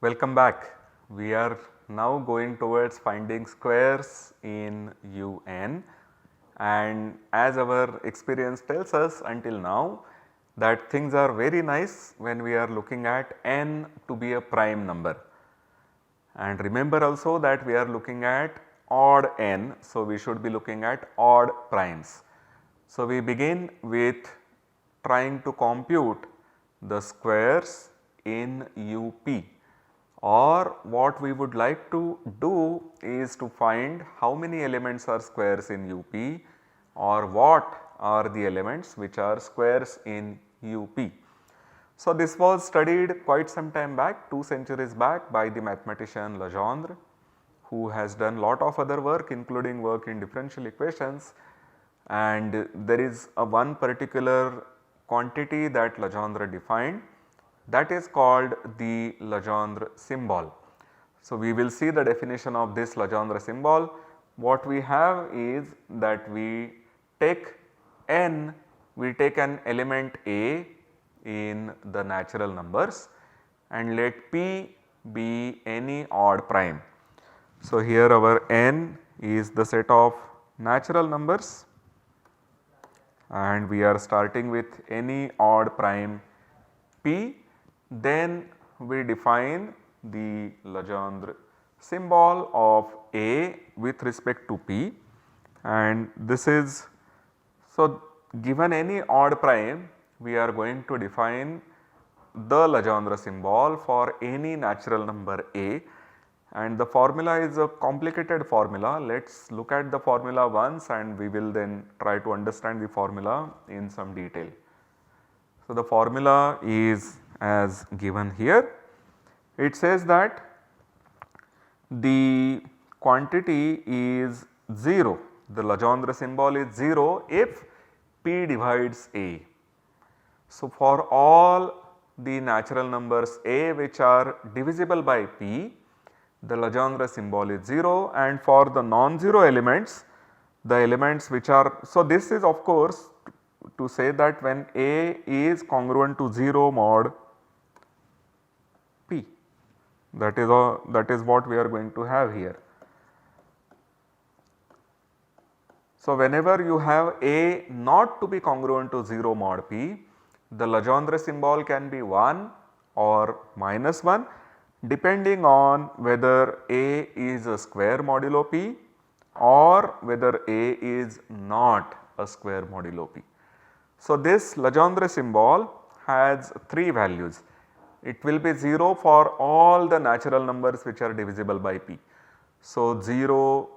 Welcome back. We are now going towards finding squares in UN, and as our experience tells us until now that things are very nice when we are looking at n to be a prime number. And remember also that we are looking at odd n, so we should be looking at odd primes. So we begin with trying to compute the squares in UP, or what we would like to do is to find how many elements are squares in UP or what are the elements which are squares in UP. So, this was studied quite some time back, 2 centuries back, by the mathematician Legendre, who has done lot of other work including work in differential equations, and there is a one particular quantity that Legendre defined, that is called the Legendre symbol. So, we will see the definition of this Legendre symbol. What we have is that we take n, we take an element A in the natural numbers and let P be any odd prime. So, here our n is the set of natural numbers and we are starting with any odd prime P, then we define the Legendre symbol of A with respect to P, and this is, so given any odd prime we are going to define the Legendre symbol for any natural number A, and the formula is a complicated formula. Let us look at the formula once and we will then try to understand the formula in some detail. So, the formula is as given here. It says that the quantity is 0, the Legendre symbol is 0 if P divides A. So, for all the natural numbers A which are divisible by P, the Legendre symbol is 0, and for the non-zero elements, the elements which are, so this is of course to say that when A is congruent to 0 mod P, that is what we are going to have here. So, whenever you have A not to be congruent to 0 mod P, the Legendre symbol can be 1 or -1 depending on whether A is a square modulo P or whether A is not a square modulo P. So, this Legendre symbol has 3 values. It will be 0 for all the natural numbers which are divisible by P. So, 0,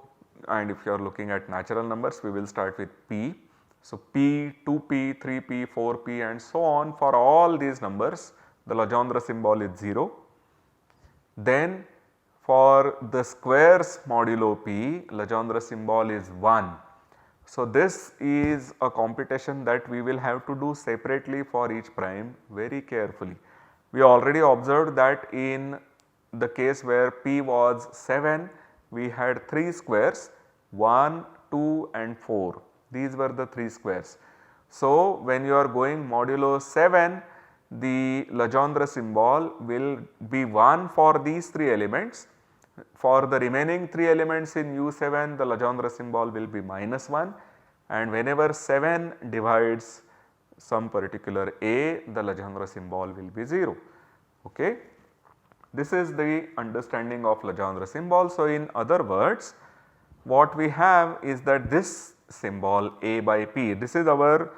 and if you are looking at natural numbers we will start with P. So, P, 2P, 3P, 4P and so on, for all these numbers the Legendre symbol is 0. Then for the squares modulo P, Legendre symbol is 1. So, this is a computation that we will have to do separately for each prime very carefully. We already observed that in the case where P was 7, we had 3 squares, 1, 2 and 4. These were the 3 squares. So, when you are going modulo 7, the Legendre symbol will be 1 for these 3 elements. For the remaining 3 elements in U7, the Legendre symbol will be -1, and whenever 7 divides some particular A, the Legendre symbol will be 0. Okay. This is the understanding of Legendre symbol. So, in other words, what we have is that this symbol A by P, this is our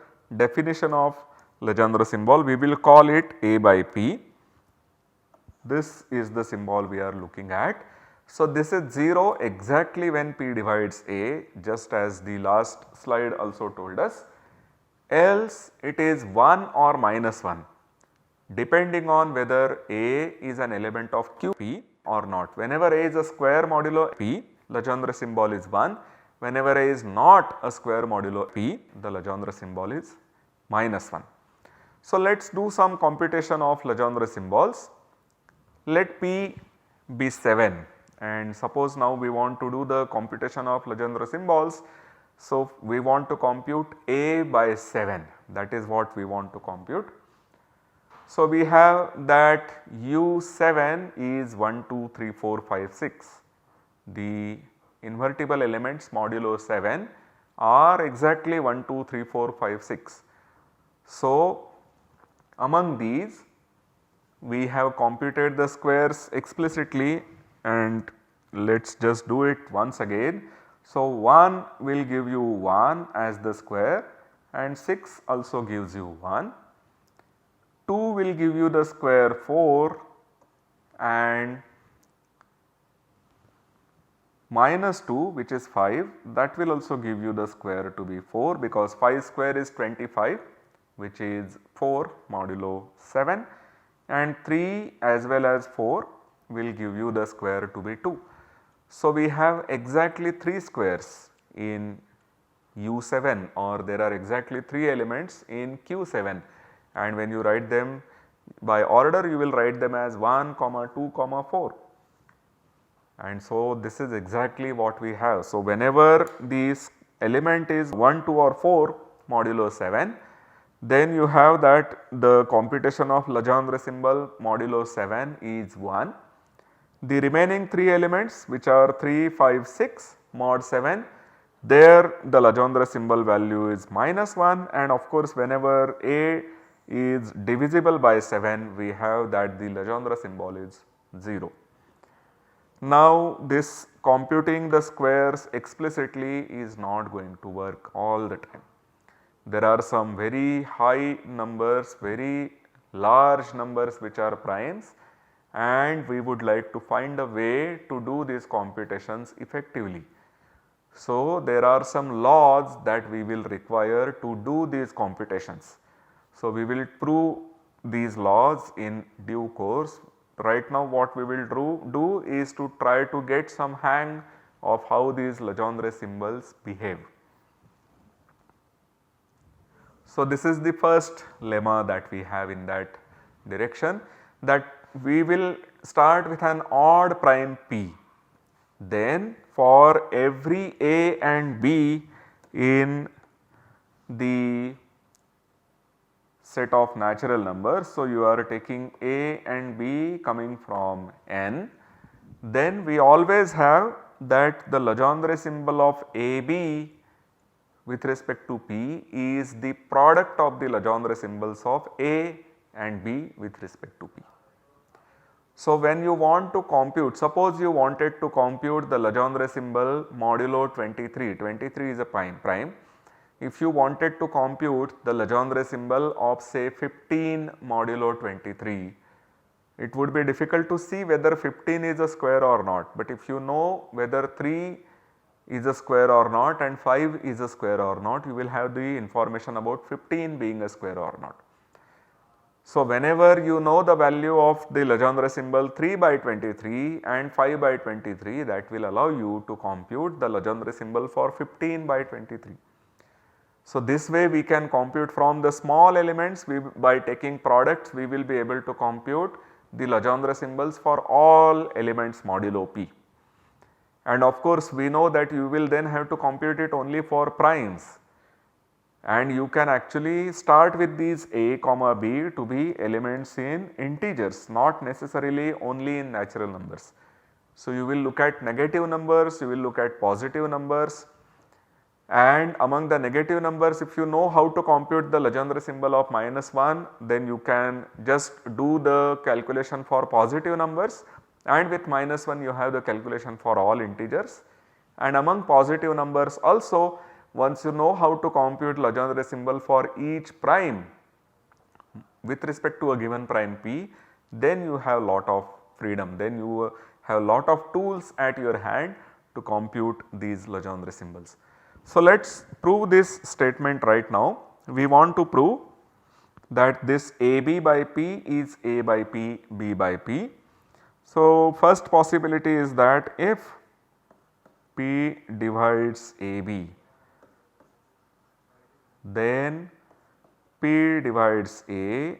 definition of Legendre symbol, we will call it A by P. This is the symbol we are looking at. So, this is 0 exactly when P divides A, just as the last slide also told us, else it is 1 or -1 depending on whether A is an element of QP or not. Whenever A is a square modulo P, Legendre symbol is 1. Whenever A is not a square modulo P, the Legendre symbol is -1. So, let us do some computation of Legendre symbols. Let P be 7, and suppose now we want to do the computation of Legendre symbols. So, we want to compute A by 7, that is what we want to compute. So, we have that U7 is 1, 2, 3, 4, 5, 6. The invertible elements modulo 7 are exactly 1, 2, 3, 4, 5, 6. So, among these we have computed the squares explicitly and let us just do it once again. So, 1 will give you 1 as the square and 6 also gives you 1. 2 will give you the square 4 and minus 2 which is 5, that will also give you the square to be 4 because 5 square is 25 which is 4 modulo 7 and 3 as well as 4 will give you the square to be 2. So, we have exactly 3 squares in U7 or there are exactly 3 elements in Q7 and when you write them by order you will write them as 1, 2, 4 and so this is exactly what we have. So, whenever this element is 1, 2 or 4 modulo 7 then you have that the computation of Legendre symbol modulo 7 is 1. The remaining 3 elements which are 3, 5, 6 mod 7 there the Legendre symbol value is minus 1 and of course whenever A is divisible by 7 we have that the Legendre symbol is 0. Now this computing the squares explicitly is not going to work all the time. There are some very high numbers, very large numbers which are primes and we would like to find a way to do these computations effectively. So, there are some laws that we will require to do these computations. So, we will prove these laws in due course. Right now what we will do is to try to get some hang of how these Legendre symbols behave. So, this is the first lemma that we have in that direction, that we will start with an odd prime p. Then for every a and b in the set of natural numbers. So, you are taking a and b coming from n. Then we always have that the Legendre symbol of AB with respect to p is the product of the Legendre symbols of A and B with respect to p. So, when you want to compute, suppose you wanted to compute the Legendre symbol modulo 23, 23 is a prime. If you wanted to compute the Legendre symbol of say 15 modulo 23, it would be difficult to see whether 15 is a square or not, but if you know whether 3 is a square or not and 5 is a square or not, you will have the information about 15 being a square or not. So, whenever you know the value of the Legendre symbol 3 by 23 and 5 by 23, that will allow you to compute the Legendre symbol for 15 by 23. So, this way we can compute from the small elements, by taking products we will be able to compute the Legendre symbols for all elements modulo p. And of course, we know that you will then have to compute it only for primes and you can actually start with these a comma b to be elements in integers, not necessarily only in natural numbers. So, you will look at negative numbers, you will look at positive numbers, and among the negative numbers if you know how to compute the Legendre symbol of -1 then you can just do the calculation for positive numbers, and with -1 you have the calculation for all integers, and among positive numbers also once you know how to compute Legendre symbol for each prime with respect to a given prime p, then you have lot of freedom, then you have lot of tools at your hand to compute these Legendre symbols. So, let us prove this statement right now. We want to prove that this AB by P is A by P, B by P. So, first possibility is that if P divides AB, then P divides A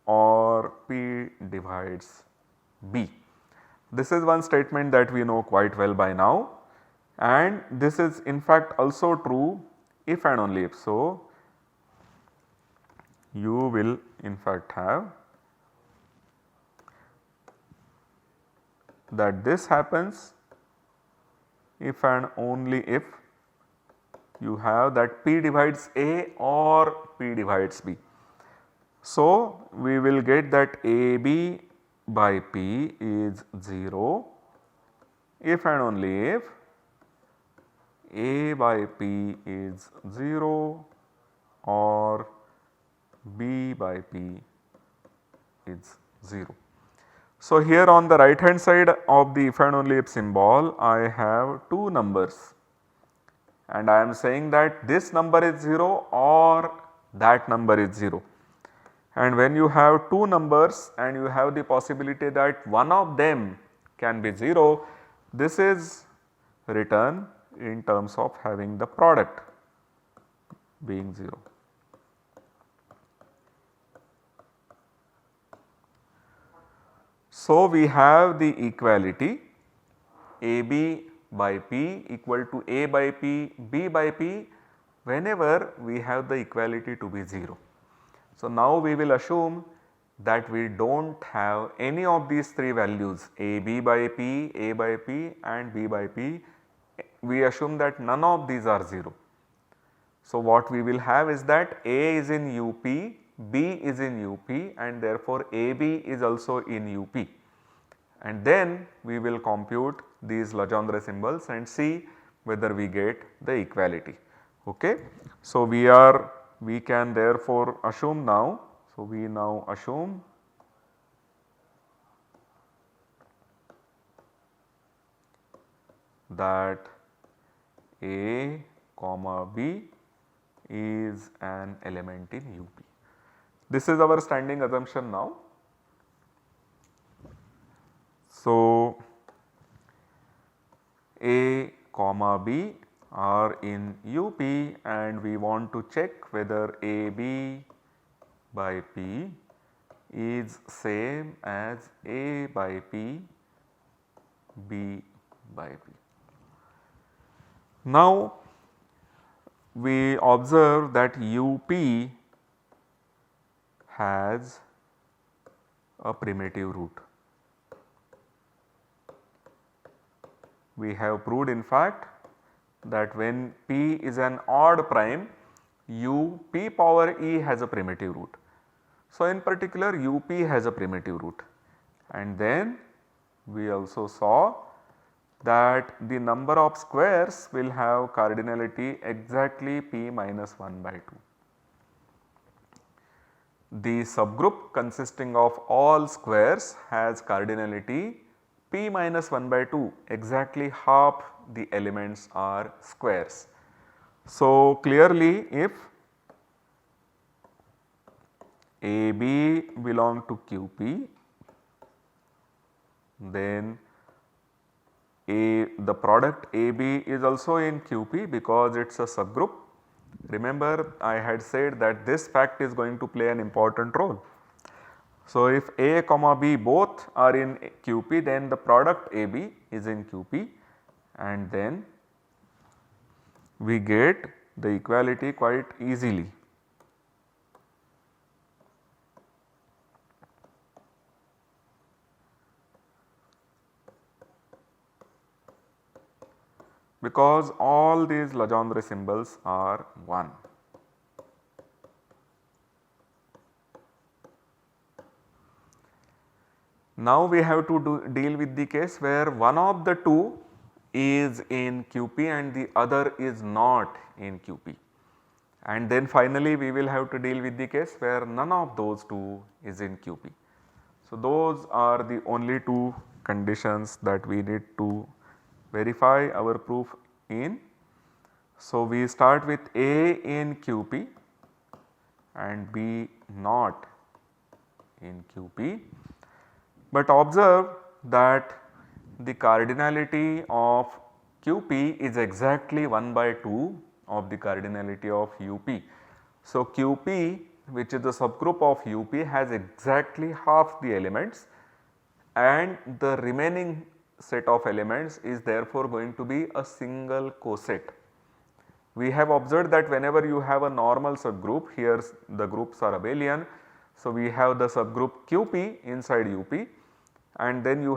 or P divides B. This is one statement that we know quite well by now, and this is in fact also true if and only if so you will in fact have that this happens if and only if you have that P divides A or P divides B. So, we will get that AB by P is 0 if and only if A by P is 0 or B by P is 0. So, here on the right hand side of the if and only if symbol I have two numbers and I am saying that this number is 0 or that number is 0. And when you have two numbers and you have the possibility that one of them can be 0, this is written in terms of having the product being 0. So, we have the equality AB by P equal to A by P, B by P whenever we have the equality to be 0. So, now we will assume that we do not have any of these three values AB by P, A by P and B by P. We assume that none of these are 0. So, what we will have is that A is in UP, B is in UP and therefore AB is also in UP, and then we will compute these Legendre symbols and see whether we get the equality. Okay. So, we can therefore assume now, so we now assume that A comma B is an element in UP. This is our standing assumption now. So, A comma B are in UP and we want to check whether AB by P is same as A by P, B by P. Now, we observe that UP has a primitive root. We have proved in fact that when P is an odd prime, P power E has a primitive root. So, in particular UP has a primitive root, and then we also saw that the number of squares will have cardinality exactly P minus 1 by 2. The subgroup consisting of all squares has cardinality P minus 1 by 2, exactly half the elements are squares. So, clearly if AB belong to QP, then the product AB is also in QP because it is a subgroup. Remember, I had said that this fact is going to play an important role. So, if A comma B both are in QP, then the product AB is in QP and then we get the equality quite easily. Because all these Legendre symbols are 1. Now, we have to deal with the case where one of the two is in QP and the other is not in QP, and then finally we will have to deal with the case where none of those two is in QP. So, those are the only two conditions that we need to verify our proof in. So, we start with A in QP and B not in QP, but observe that the cardinality of QP is exactly 1 by 2 of the cardinality of UP. So, QP, which is the subgroup of UP, has exactly half the elements and the remaining set of elements is therefore going to be a single coset. We have observed that whenever you have a normal subgroup, here the groups are abelian. So, we have the subgroup QP inside UP and then you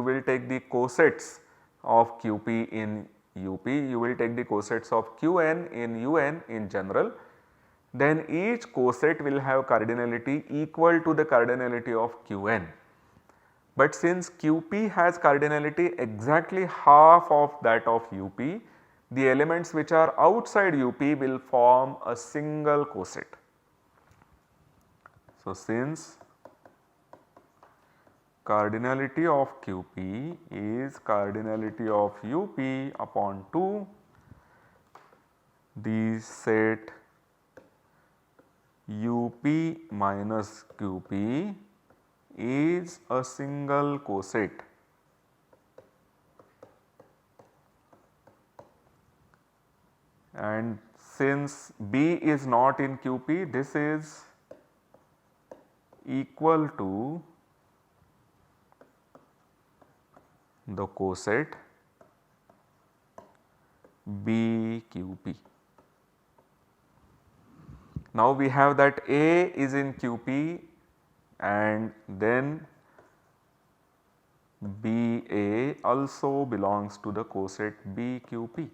will take the cosets of QP in UP, you will take the cosets of Qn in UN in general, then each coset will have cardinality equal to the cardinality of Qn. But since QP has cardinality exactly half of that of UP, the elements which are outside UP will form a single coset. So, since cardinality of QP is cardinality of UP upon 2, the set UP minus QP is a single coset. And since B is not in QP, this is equal to the coset BQP. Now we have that A is in QP and then BA also belongs to the coset BQP,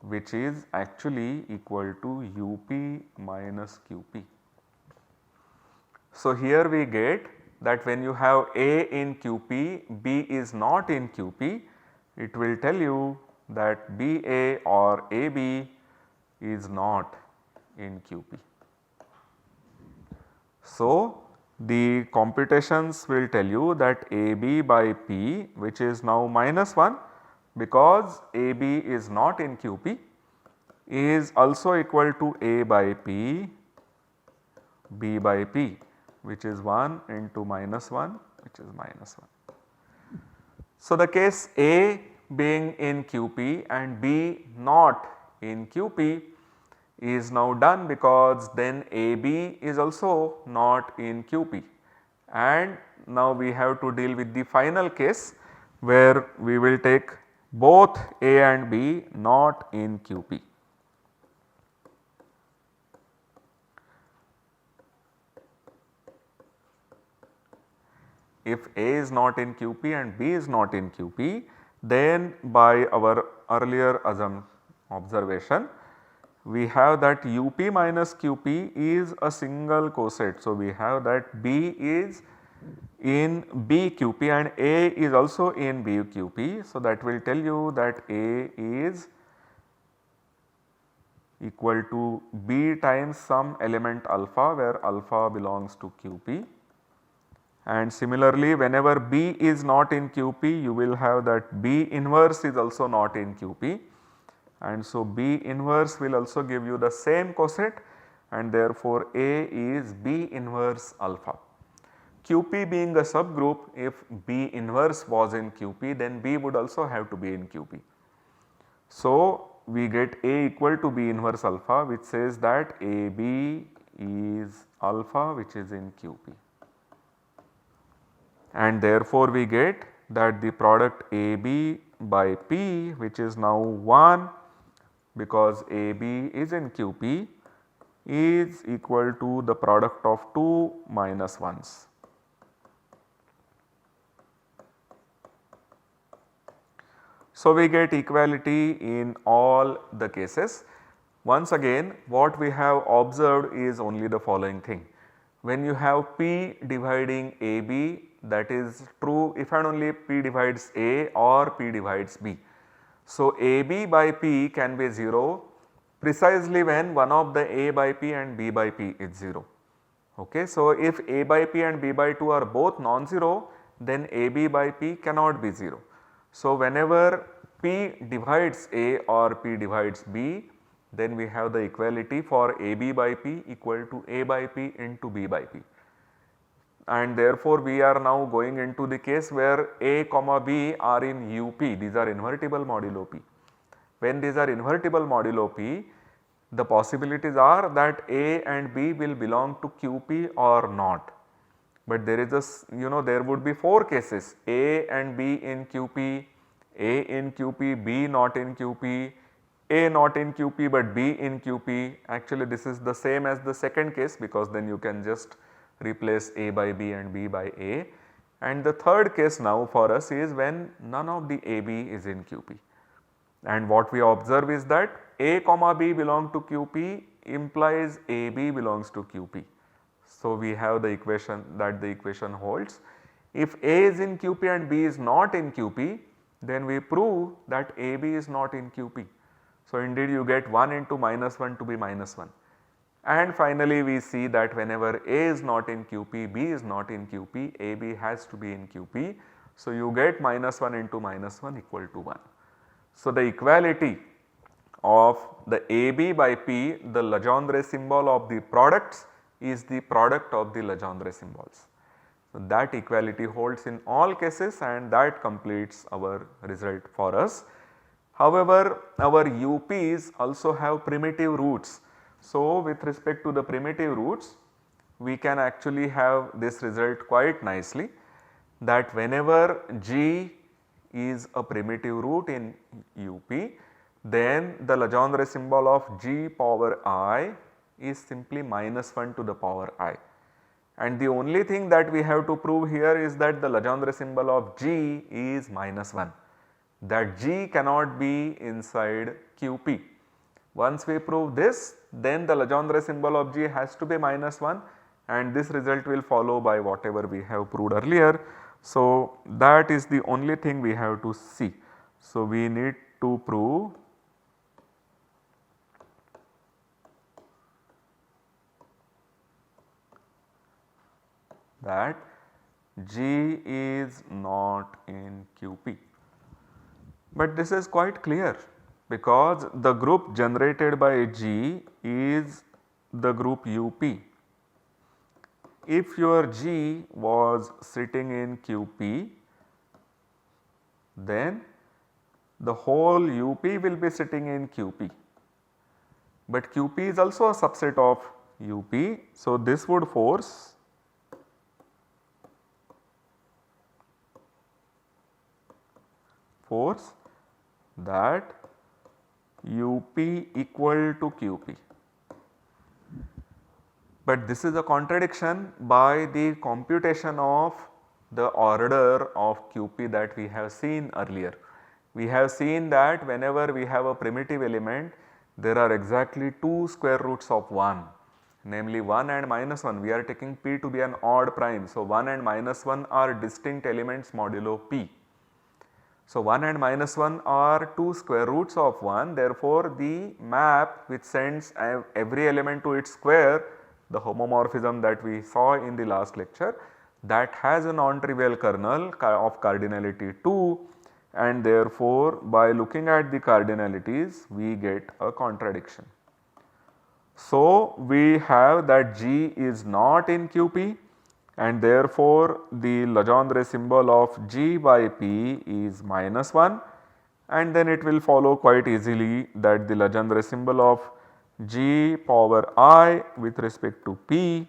which is actually equal to UP minus QP. So, here we get that when you have A in QP, B is not in QP, it will tell you that BA or AB is not in QP. So, the computations will tell you that AB by P, which is now minus 1 because AB is not in QP, is also equal to A by P, B by P, which is 1 into minus 1, which is minus 1. So, the case A being in QP and B not in QP is now done, because then AB is also not in QP, and now we have to deal with the final case where we will take both A and B not in QP. If A is not in QP and B is not in QP, then by our earlier observation, we have that UP minus QP is a single coset. So, we have that B is in BQP and A is also in BQP. So, that will tell you that A is equal to B times some element alpha, where alpha belongs to QP. And similarly, whenever B is not in QP, you will have that B inverse is also not in QP, and so B inverse will also give you the same coset, and therefore A is B inverse alpha. QP being a subgroup, if B inverse was in QP, then B would also have to be in QP. So, we get A equal to B inverse alpha, which says that AB is alpha, which is in QP. And therefore, we get that the product AB by P, which is now 1 because AB is in QP, is equal to the product of 2 minus 1s. So, we get equality in all the cases. Once again, what we have observed is only the following thing. When you have P dividing AB, that is true if and only P divides A or P divides B. So, AB by P can be 0 precisely when one of the A by P and B by P is 0. Okay. So, if A by P and B by 2 are both non-zero, then AB by P cannot be 0. So, whenever P divides A or P divides B, then we have the equality for AB by P equal to A by P into B by P. And therefore, we are now going into the case where A comma B are in UP, these are invertible modulo P. When these are invertible modulo P, the possibilities are that A and B will belong to QP or not. But there is a, there would be 4 cases: A and B in QP, A in QP, B not in QP, A not in QP but B in QP. Actually, this is the same as the second case, because then you can just replace A by B and B by A. And the third case now for us is when none of the AB is in QP. And what we observe is that A comma B belong to QP implies AB belongs to QP. So, we have the equation that the equation holds. If A is in QP and B is not in QP, then we prove that AB is not in QP. So, indeed you get 1 into minus 1 to be minus 1. And finally, we see that whenever A is not in QP, B is not in QP, AB has to be in QP. So, you get minus 1 into minus 1 equal to 1. So, the equality of the AB by P, the Legendre symbol of the products is the product of the Legendre symbols. So, that equality holds in all cases and that completes our result for us. However, our UPs also have primitive roots. So, with respect to the primitive roots, we can actually have this result quite nicely, that whenever G is a primitive root in UP, then the Legendre symbol of G power I is simply minus 1 to the power I. And the only thing that we have to prove here is that the Legendre symbol of G is minus 1, that G cannot be inside QP. Once we prove this, then the Legendre symbol of G has to be minus 1 and this result will follow by whatever we have proved earlier. So, that is the only thing we have to see. So, we need to prove that G is not in QP. But this is quite clear because the group generated by G is the group UP. If your G was sitting in QP, then the whole UP will be sitting in QP. But QP is also a subset of UP. So, this would force that UP equal to QP. But this is a contradiction by the computation of the order of QP that we have seen earlier. We have seen that whenever we have a primitive element, there are exactly 2 square roots of 1, namely 1 and minus 1. We are taking P to be an odd prime. So, 1 and minus 1 are distinct elements modulo P. So, 1 and minus 1 are 2 square roots of 1, therefore, the map which sends every element to its square, the homomorphism that we saw in the last lecture, that has a non-trivial kernel of cardinality 2 and therefore, by looking at the cardinalities we get a contradiction. So, we have that G is not in QP and therefore, the Legendre symbol of G by P is minus 1 and then it will follow quite easily that the Legendre symbol of G power I with respect to P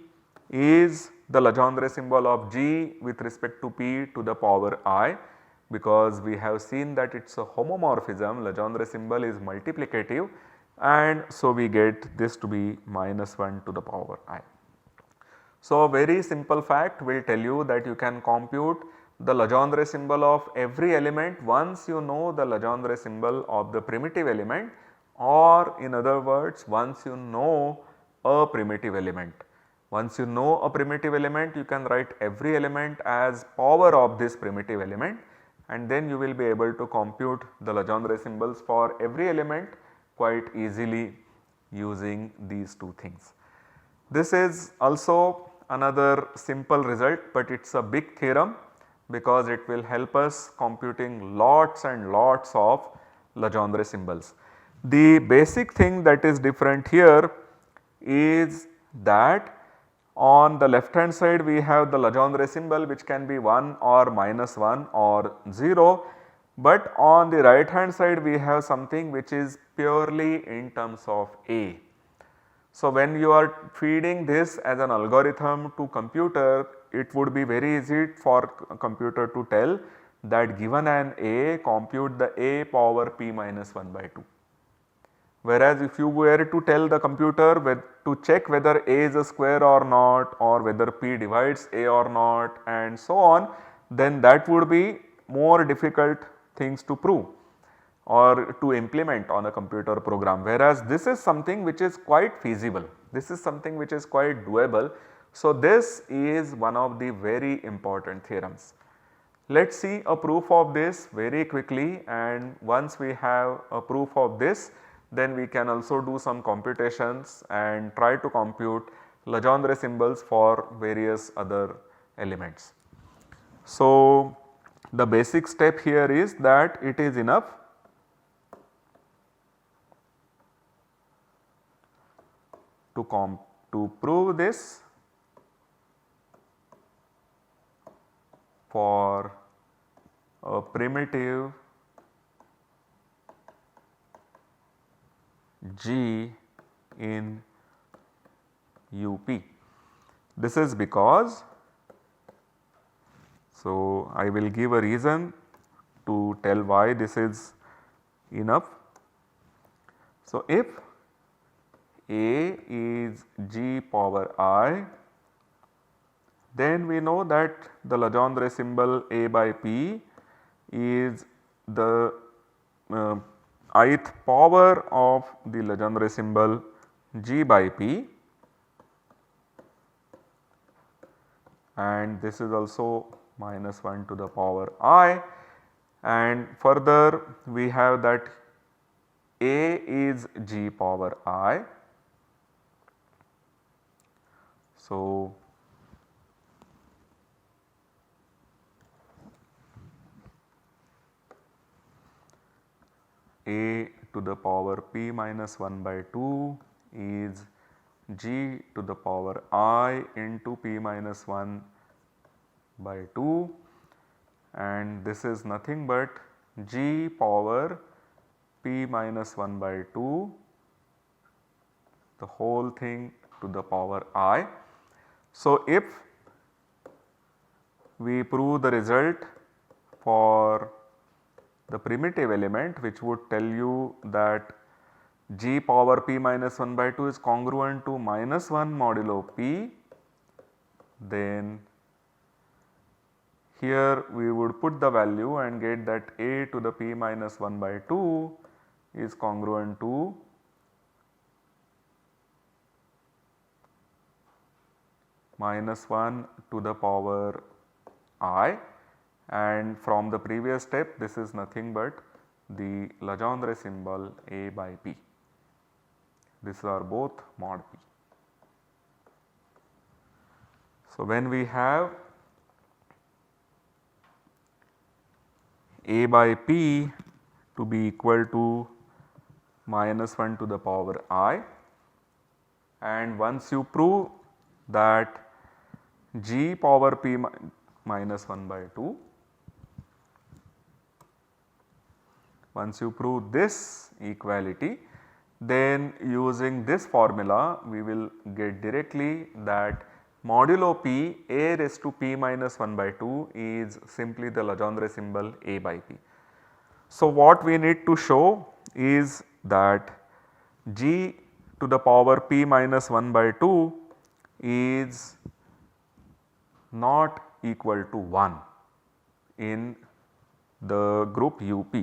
is the Legendre symbol of G with respect to P to the power I, because we have seen that it is a homomorphism, Legendre symbol is multiplicative and so we get this to be minus 1 to the power I. So, a very simple fact will tell you that you can compute the Legendre symbol of every element once you know the Legendre symbol of the primitive element, or in other words once you know a primitive element. Once you know a primitive element, you can write every element as power of this primitive element and then you will be able to compute the Legendre symbols for every element quite easily using these two things. This is also another simple result, but it is a big theorem because it will help us computing lots and lots of Legendre symbols. The basic thing that is different here is that on the left hand side we have the Legendre symbol which can be 1 or minus 1 or 0, but on the right hand side we have something which is purely in terms of A. So, when you are feeding this as an algorithm to computer, it would be very easy for computer to tell that given an A, compute the A power P minus 1 by 2. Whereas if you were to tell the computer to check whether A is a square or not, or whether P divides A or not, and so on, then that would be more difficult things to prove or to implement on a computer program, whereas this is something which is quite feasible, this is something which is quite doable. So, this is one of the very important theorems. Let us see a proof of this very quickly, and once we have a proof of this, then we can also do some computations and try to compute Legendre symbols for various other elements. So, the basic step here is that it is enough to prove this for a primitive G in UP. This is because, so I will give a reason to tell why this is enough. So, if A is G power I, then we know that the Legendre symbol A by P is the ith power of the Legendre symbol G by P, and this is also minus 1 to the power I, and further we have that A is G power I. So, A to the power P minus 1 by 2 is G to the power I into P minus 1 by 2, and this is nothing but G power P minus 1 by 2, the whole thing to the power I. So, if we prove the result for the primitive element, which would tell you that G power P minus 1 by 2 is congruent to minus 1 modulo P, then here we would put the value and get that A to the P minus 1 by 2 is congruent to minus 1 to the power I, and from the previous step this is nothing but the Legendre symbol A by P. These are both mod P. So, when we have A by P to be equal to minus 1 to the power I, and once you prove that G power P minus 1 by 2, once you prove this equality, then using this formula we will get directly that modulo P A raised to P minus 1 by 2 is simply the Legendre symbol A by P. So, what we need to show is that G to the power P minus 1 by 2 is not equal to 1 in the group UP.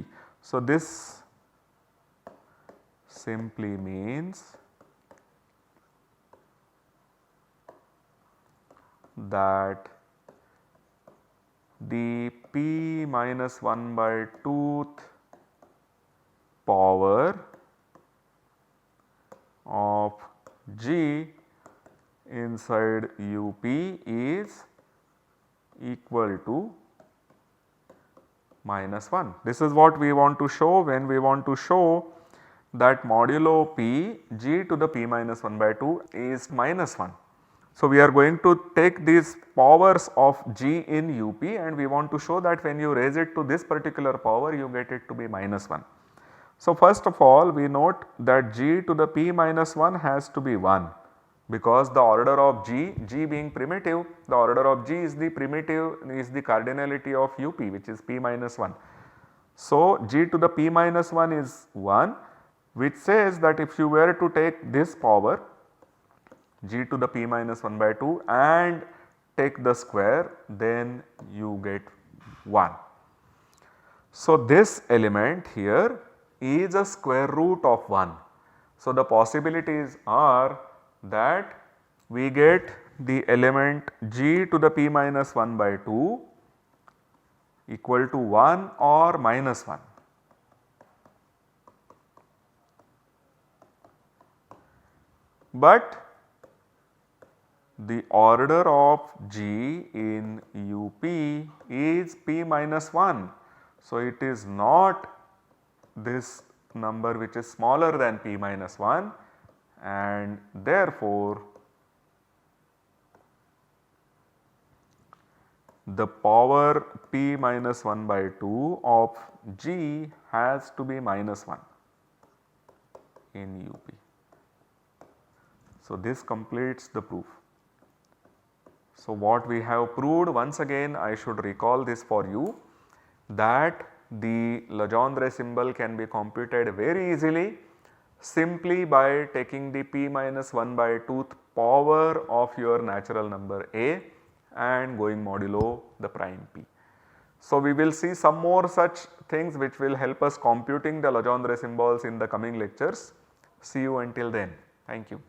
So, this simply means that the P minus 1 by 2th power of G inside UP is equal to minus 1. This is what we want to show when we want to show that modulo P G to the P minus 1 by 2 is minus 1. So, we are going to take these powers of G in UP and we want to show that when you raise it to this particular power you get it to be minus 1. So, first of all we note that G to the P minus 1 has to be 1, because the order of G being primitive, the order of G is the primitive, is the cardinality of UP, which is P minus 1. So, G to the P minus 1 is 1, which says that if you were to take this power g to the p minus 1 by 2 and take the square, then you get 1. So, this element here is a square root of 1. So, the possibilities are that we get the element g to the p minus 1 by 2 equal to 1 or minus 1. But the order of g in UP is p minus 1. So, it is not this number which is smaller than p minus 1, and therefore, the power p minus 1 by 2 of g has to be minus 1 in UP. So, this completes the proof. So, what we have proved, once again I should recall this for you, that the Legendre symbol can be computed very easily simply by taking the p minus 1 by 2th power of your natural number a and going modulo the prime p. So, we will see some more such things which will help us computing the Legendre symbols in the coming lectures. See you until then. Thank you.